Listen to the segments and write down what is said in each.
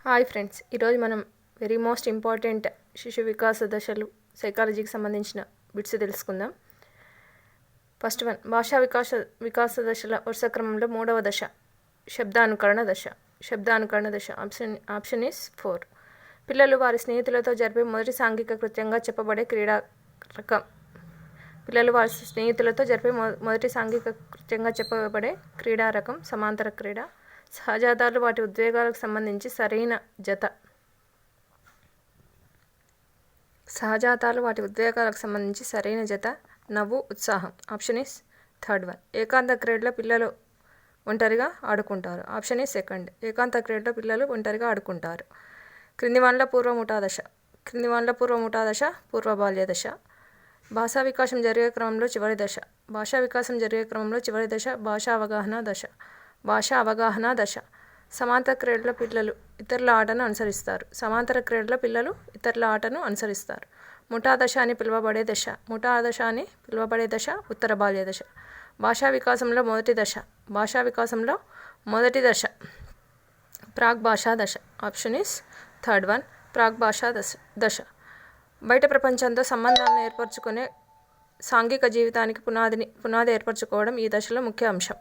Hi friends, ఈరోజు మనం very most important శిశు వికాస దశలు సైకాలజీకి సంబంధించిన బిట్స్ తెలుసుకుందాం. ఫస్ట్ వన్, భాషా వికాస దశల వరుస క్రమంలో మూడవ దశ శబ్దానుకరణ దశ. Option is 4. పిల్లలు వారి స్నేహితులతో జరిపే మొదటి సాంఘిక కృత్యంగా చెప్పబడే క్రీడా రకం సమాంతర క్రీడ. సహజాతాలు వాటి ఉద్వేగాలకు సంబంధించి సరైన జత నవ్వు, ఉత్సాహం. Option is third one. ఏకాంత క్రీడలో పిల్లలు ఒంటరిగా ఆడుకుంటారు. Option is second. ఏకాంత క్రీడలో పిల్లలు ఒంటరిగా ఆడుకుంటారు. క్రింది వానిలో పూర్వ ముఠా దశ పూర్వ బాల్య దశ. భాషా వికాసం జరిగే క్రమంలో చివరి దశ భాషా అవగాహన దశ. సమాంతర క్రీడలో పిల్లలు ఇతరుల ఆటను అనుసరిస్తారు. ముఠా దశ అని పిలువబడే దశ ఉత్తర బాల్య దశ. భాషా వికాసంలో మొదటి దశ ప్రాక్ భాషా దశ. ఆప్షన్ ఈస్ థర్డ్ వన్, ప్రాక్ భాషా దశ. బయట ప్రపంచంతో సంబంధాలను ఏర్పరచుకునే సాంఘిక జీవితానికి పునాది ఏర్పరచుకోవడం ఈ దశలో ముఖ్య అంశం.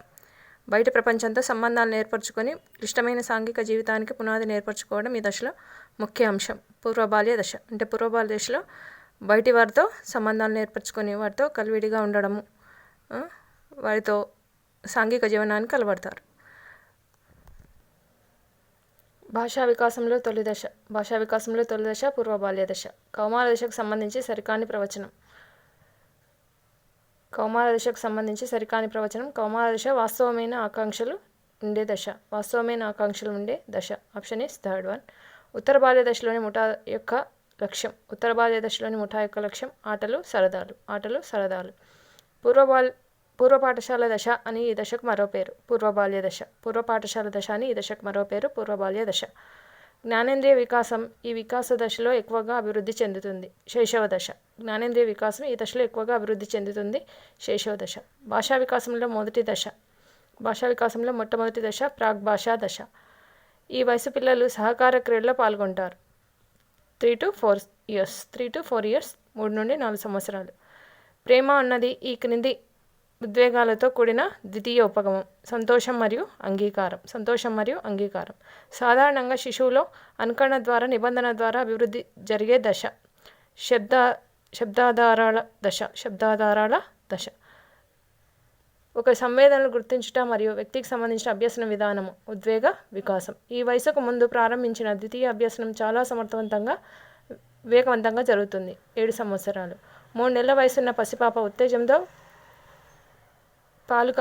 బయట ప్రపంచంతో సంబంధాలను ఏర్పరచుకొని క్లిష్టమైన సాంఘిక జీవితానికి పునాదిని ఏర్పరచుకోవడం ఈ దశలో ముఖ్య అంశం. పూర్వ బాల్య దశ అంటే పూర్వ బాల్య దశలో బయటి వారితో సంబంధాలను ఏర్పరచుకొని వారితో కలివిడిగా ఉండడము, వారితో సాంఘిక జీవనానికి అలవడతారు. భాషా వికాసంలో తొలి దశ పూర్వ బాల్య దశ. కౌమార దశకు సంబంధించి సరికాని ప్రవచనం. కౌమార దశ వాస్తవమైన ఆకాంక్షలు ఉండే దశ. Option is third one. ఉత్తర బాల్య దశలోని ముఠా యొక్క లక్ష్యం ఆటలు సరదాలు. పూర్వ పాఠశాల దశ అని ఈ దశకు మరో పేరు పూర్వ బాల్య దశ. జ్ఞానేంద్రియ వికాసం ఈ వికాస దశలో ఎక్కువగా అభివృద్ధి చెందుతుంది. శైశవ దశ. జ్ఞానేంద్రియ వికాసం ఈ దశలో ఎక్కువగా అభివృద్ధి చెందుతుంది. శైశవ దశ. భాషా వికాసంలో మొట్టమొదటి దశ ప్రాక్ భాషా దశ. ఈ వయసు పిల్లలు సహకార క్రీడలో పాల్గొంటారు. 3 to 4 years 3 నుండి 4 సంవత్సరాలు. ప్రేమ అన్నది ఈ క్రింది ఉద్వేగాలతో కూడిన ద్వితీయ ఉపగమం. సంతోషం మరియు అంగీకారం. సాధారణంగా శిశువులో అనుకరణ ద్వారా నిబంధన ద్వారా అభివృద్ధి జరిగే దశ శబ్దాధారాల దశ. ఒక సంవేదనలు గుర్తించుట మరియు వ్యక్తికి సంబంధించిన అభ్యసన విధానము ఉద్వేగ వికాసం. ఈ వయసుకు ముందు ప్రారంభించిన ద్వితీయ అభ్యసనం చాలా వేగవంతంగా జరుగుతుంది. 7 సంవత్సరాలు. 3 నెలల వయసున్న పసిపాప ఉత్తేజంతో పాలు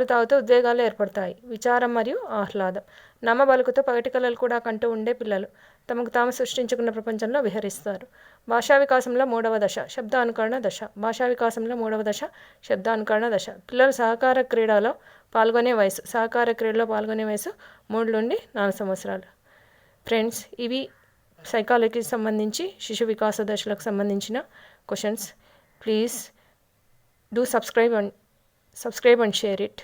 తాగుతూ ఉద్వేగాలు ఏర్పడతాయి. విచారం మరియు ఆహ్లాదం. నమ్మబలుకుతో పగటి కలలు కూడా కంటూ ఉండే పిల్లలు తమకు తాము సృష్టించుకున్న ప్రపంచంలో విహరిస్తారు. భాషా వికాసంలో మూడవ దశ శబ్దానుకరణ దశ. పిల్లలు సహకార క్రీడలో పాల్గొనే వయసు 3 నుండి 4 సంవత్సరాలు. ఫ్రెండ్స్, ఇవి సైకాలజీకి సంబంధించి శిశు వికాస దశలకు సంబంధించిన questions. Please do subscribe and share it.